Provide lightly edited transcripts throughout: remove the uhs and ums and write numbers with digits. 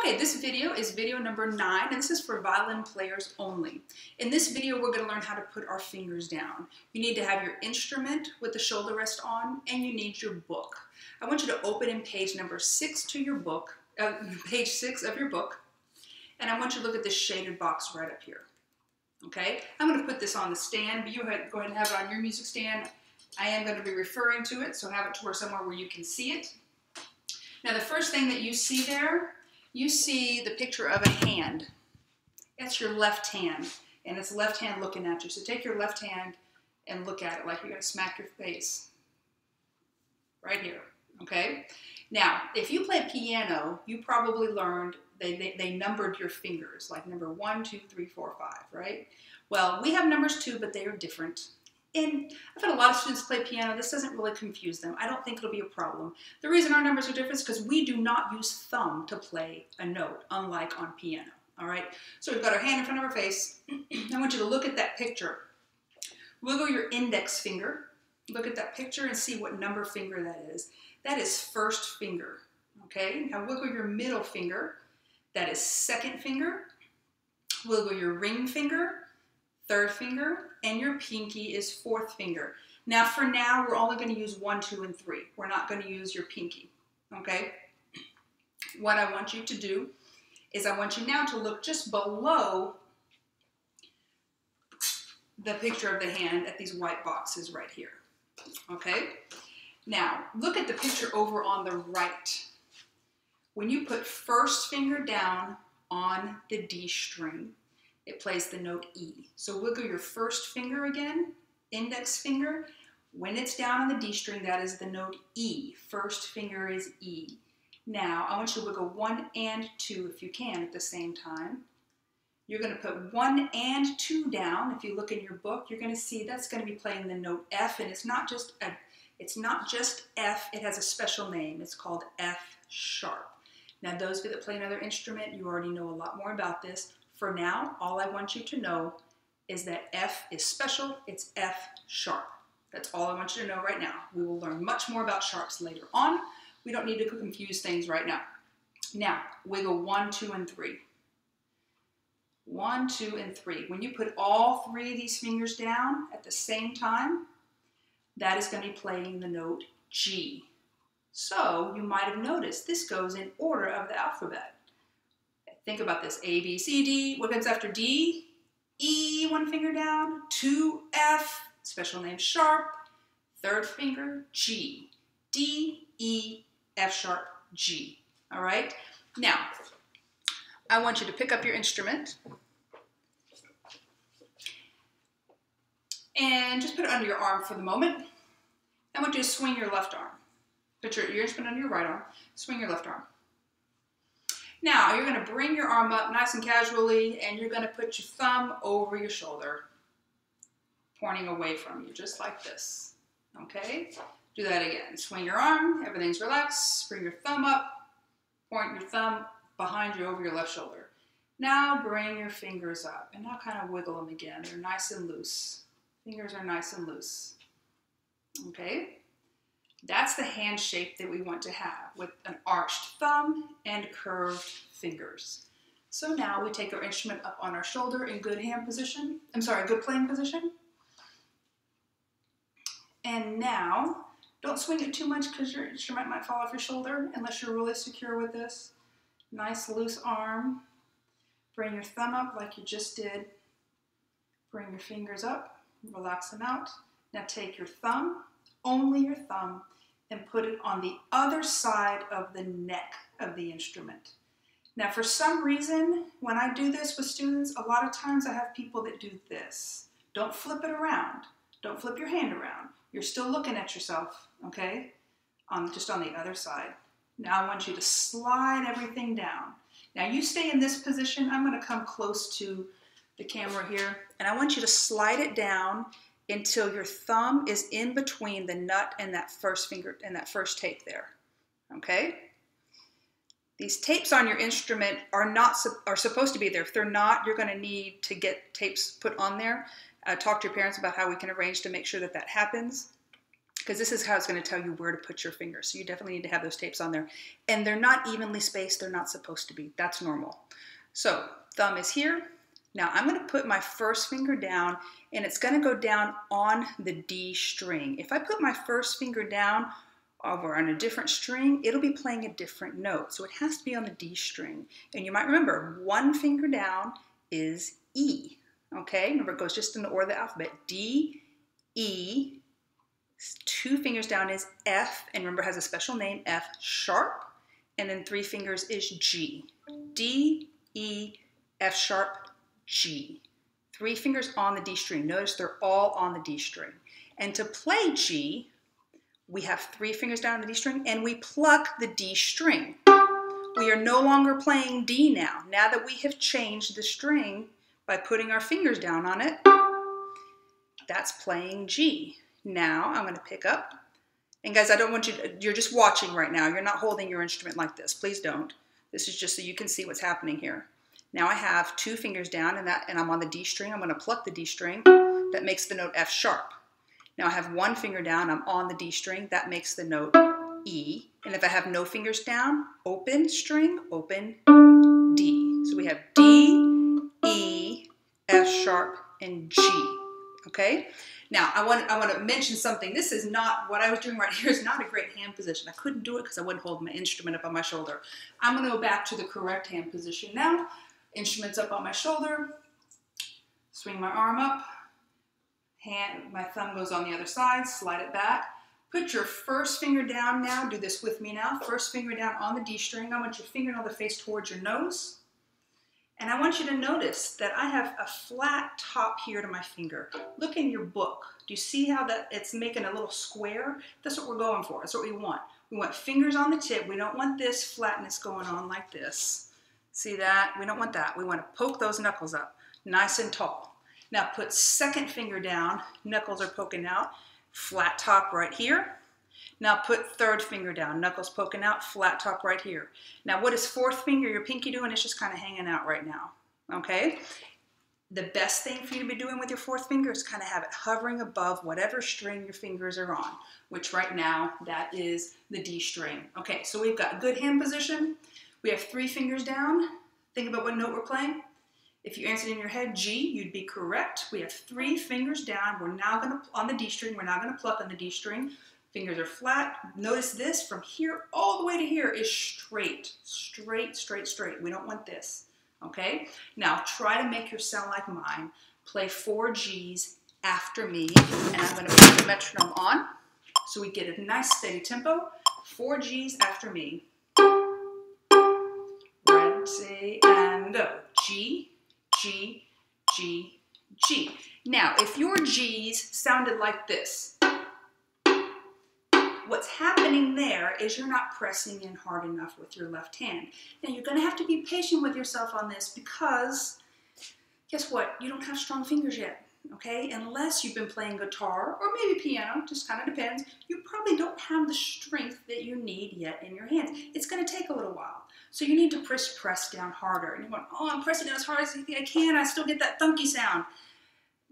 Okay, this video is video number 9, and this is for violin players only. In this video, we're going to learn how to put our fingers down. You need to have your instrument with the shoulder rest on, and you need your book. I want you to open in page number 6 to your book, page 6 of your book, and I want you to look at this shaded box right up here. Okay, I'm going to put this on the stand, but you go ahead and have it on your music stand. I am going to be referring to it, so have it to where somewhere where you can see it. Now, the first thing that you see there, you see the picture of a hand. That's your left hand, and it's left hand looking at you. So take your left hand and look at it like you're going to smack your face. Right here, okay? Now, if you play piano, you probably learned they numbered your fingers, like number 1, 2, 3, 4, 5, right? Well, we have numbers too, but they are different. And I've had a lot of students play piano. This doesn't really confuse them. I don't think it'll be a problem. The reason our numbers are different is because we do not use thumb to play a note, unlike on piano, all right? So we've got our hand in front of our face. I want you to look at that picture. Wiggle your index finger. Look at that picture and see what number finger that is. That is first finger, okay? Now wiggle your middle finger. That is second finger. Wiggle your ring finger, third finger, and your pinky is fourth finger. Now for now, we're only going to use 1, 2, and 3. We're not going to use your pinky, okay? What I want you to do is I want you now to look just below the picture of the hand at these white boxes right here, okay? Now, look at the picture over on the right. When you put first finger down on the D string, it plays the note E. So wiggle your first finger again, index finger. When it's down on the D string, that is the note E. First finger is E. Now, I want you to wiggle 1 and 2 if you can at the same time. You're going to put 1 and 2 down. If you look in your book, you're going to see that's going to be playing the note F, and it's not just F, it has a special name. It's called F sharp. Now, those of you that play another instrument, you already know a lot more about this. For now, all I want you to know is that F is special. It's F sharp. That's all I want you to know right now. We will learn much more about sharps later on. We don't need to confuse things right now. Now, wiggle 1, 2, and 3. 1, 2, and 3. When you put all 3 of these fingers down at the same time, that is going to be playing the note G. So you might have noticed this goes in order of the alphabet. Think about this. A, B, C, D. What comes after D? E, 1 finger down. 2, F, special name sharp. Third finger, G. D, E, F sharp, G. All right? Now, I want you to pick up your instrument and just put it under your arm for the moment. I want you to swing your left arm. Put your instrument under your right arm. Swing your left arm. Now, you're going to bring your arm up nice and casually, and you're going to put your thumb over your shoulder, pointing away from you, just like this. Okay? Do that again. Swing your arm. Everything's relaxed. Bring your thumb up. Point your thumb behind you over your left shoulder. Now, bring your fingers up, and now kind of wiggle them again. They're nice and loose. Fingers are nice and loose. Okay? That's the hand shape that we want to have, with an arched thumb and curved fingers. So now we take our instrument up on our shoulder in good hand position. Good playing position. And now, don't swing it too much because your instrument might fall off your shoulder unless you're really secure with this. Nice loose arm. Bring your thumb up like you just did. Bring your fingers up, relax them out. Now take your thumb, only your thumb, and put it on the other side of the neck of the instrument. Now, for some reason, when I do this with students, a lot of times I have people that do this. Don't flip it around. Don't flip your hand around. You're still looking at yourself, okay? Just on the other side. Now, I want you to slide everything down. Now, you stay in this position. I'm going to come close to the camera here, and I want you to slide it down until your thumb is in between the nut and that first finger and that first tape there, okay? These tapes on your instrument are supposed to be there. If they're not, you're going to need to get tapes put on there. Talk to your parents about how we can arrange to make sure that that happens. because this is how it's going to tell you where to put your fingers. So you definitely need to have those tapes on there. And they're not evenly spaced. They're not supposed to be. That's normal. So thumb is here. Now I'm going to put my first finger down, and it's going to go down on the D string. If I put my first finger down over on a different string, it'll be playing a different note. So it has to be on the D string. And you might remember, one finger down is E. Okay, remember it goes just in the order of the alphabet. D, E, two fingers down is F, and remember it has a special name, F sharp, and then three fingers is G. D, E, F sharp, G. Three fingers on the D string. Notice they're all on the D string. And to play G, we have three fingers down on the D string, and we pluck the D string. We are no longer playing D now. Now that we have changed the string by putting our fingers down on it, that's playing G. Now I'm going to pick up. And guys, I don't want you to, you're just watching right now. You're not holding your instrument like this. Please don't. This is just so you can see what's happening here. Now I have two fingers down and I'm on the D string. I'm going to pluck the D string. That makes the note F sharp. Now I have one finger down. I'm on the D string. That makes the note E. And if I have no fingers down, open string, open D. So we have D, E, F sharp, and G. Okay? Now I want to mention something. This is not, what I was doing right here is not a great hand position. I couldn't do it because I wouldn't hold my instrument up on my shoulder. I'm going to go back to the correct hand position now. Instrument's up on my shoulder, swing my arm up, my thumb goes on the other side, slide it back. Put your first finger down now, do this with me now. First finger down on the D string. I want your fingernail to face towards your nose. And I want you to notice that I have a flat top here to my finger. Look in your book. Do you see how that it's making a little square? That's what we're going for. That's what we want. We want fingers on the tip. We don't want this flatness going on like this. See that? We don't want that. We want to poke those knuckles up nice and tall. Now put second finger down. Knuckles are poking out. Flat top right here. Now put third finger down. Knuckles poking out. Flat top right here. Now what is fourth finger, your pinky, doing? It's just kind of hanging out right now. Okay? The best thing for you to be doing with your fourth finger is kind of have it hovering above whatever string your fingers are on, which right now that is the D string. Okay, so we've got good hand position. We have three fingers down. Think about what note we're playing. If you answered in your head G, you'd be correct. We have three fingers down. We're now going to, on the D string, we're now going to pluck on the D string. Fingers are flat. Notice this, from here all the way to here is straight. Straight, straight, straight. We don't want this. Okay? Now try to make your sound like mine. Play 4 G's after me, and I'm going to put the metronome on so we get a nice steady tempo. 4 G's after me. Ready, and go. G, G, G, G. Now, if your G's sounded like this, what's happening there is you're not pressing in hard enough with your left hand. Now, you're going to have to be patient with yourself on this because, guess what? You don't have strong fingers yet, okay? Unless you've been playing guitar or maybe piano, just kind of depends. You probably don't have the strength that you need yet in your hands. It's going to take a little while. So you need to press down harder. And you're going, oh, I'm pressing down as hard as I can. I still get that thunky sound.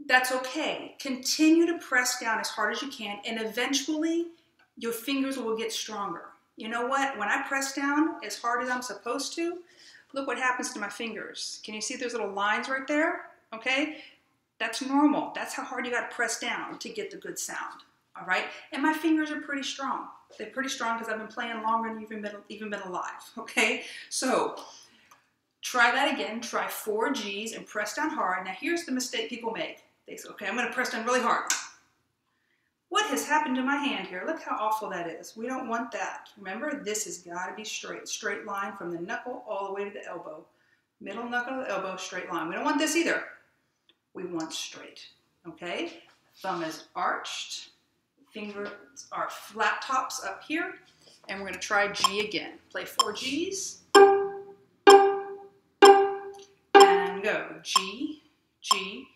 That's okay. Continue to press down as hard as you can, and eventually your fingers will get stronger. You know what? When I press down as hard as I'm supposed to, look what happens to my fingers. Can you see those little lines right there? Okay? That's normal. That's how hard you got to press down to get the good sound. All right? And my fingers are pretty strong. They're pretty strong because I've been playing longer than you've even been alive. Okay? So try that again. Try 4 G's and press down hard. Now here's the mistake people make. They say, okay, I'm going to press down really hard. What has happened to my hand here? Look how awful that is. We don't want that. Remember, this has got to be straight. Straight line from the knuckle all the way to the elbow. Middle knuckle to the elbow, straight line. We don't want this either. We want straight. Okay? Thumb is arched. Fingers are flat tops up here. And we're going to try G again. Play 4 G's. And go. G, G,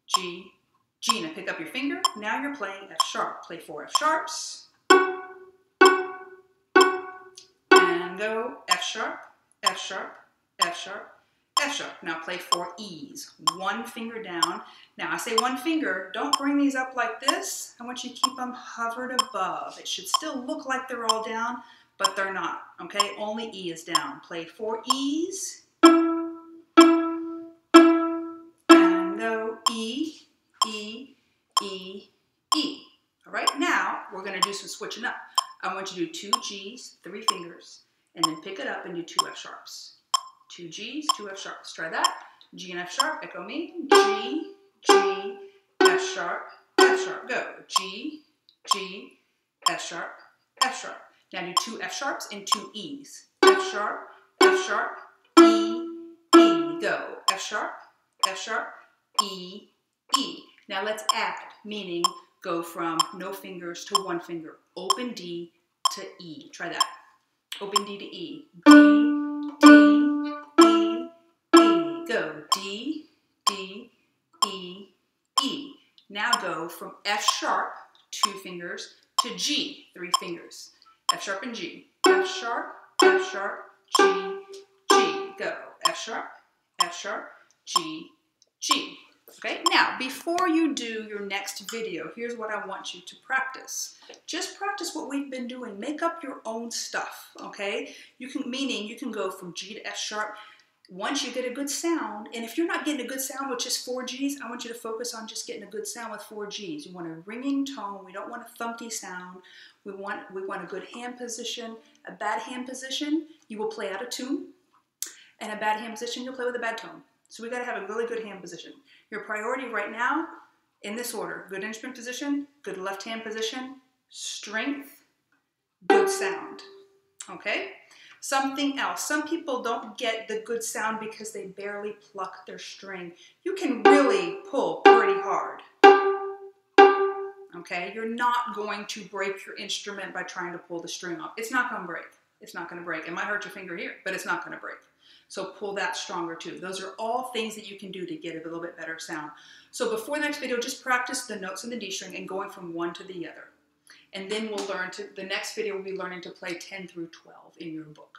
G, G. Now pick up your finger. Now you're playing F sharp. Play 4 F sharps. And go F sharp, F sharp, F sharp, F sharp. Now play 4 E's. One finger down. Now I say one finger, don't bring these up like this. I want you to keep them hovered above. It should still look like they're all down, but they're not, okay? Only E is down. Play 4 E's. And go E, E, E, E. All right, now we're gonna do some switching up. I want you to do 2 G's, 3 fingers, and then pick it up and do 2 F sharps. 2 G's, 2 F sharps. Try that. G and F sharp, echo me. G, G, F sharp, go. G, G, F sharp, F sharp. Now do 2 F sharps and 2 E's. F sharp, E, E, go. F sharp, E, E. Now let's add, meaning go from no fingers to 1 finger. Open D to E. Try that. Open D to E. D, D, E, E. Go. D, D, E, E. Now go from F sharp, 2 fingers, to G, 3 fingers. F sharp and G. F sharp, G, G. Go. F sharp, G, G. Okay, now before you do your next video, here's what I want you to practice. Just practice what we've been doing. Make up your own stuff, okay? Meaning you can go from G to F sharp once you get a good sound. And if you're not getting a good sound with just 4 G's, I want you to focus on just getting a good sound with 4 G's. You want a ringing tone. We don't want a thunky sound. We want a good hand position. A bad hand position, you will play out of tune. And a bad hand position, you'll play with a bad tone. So we got to have a really good hand position. Your priority right now, in this order: good instrument position, good left hand position, strength, good sound. Okay? Something else. Some people don't get the good sound because they barely pluck their string. You can really pull pretty hard. Okay? You're not going to break your instrument by trying to pull the string off. It's not going to break. It's not going to break. It might hurt your finger here, but it's not going to break. So pull that stronger too. Those are all things that you can do to get a little bit better sound. So before the next video, just practice the notes in the D string and going from one to the other. And then we'll learn to, the next video we'll be learning to play 10 through 12 in your book.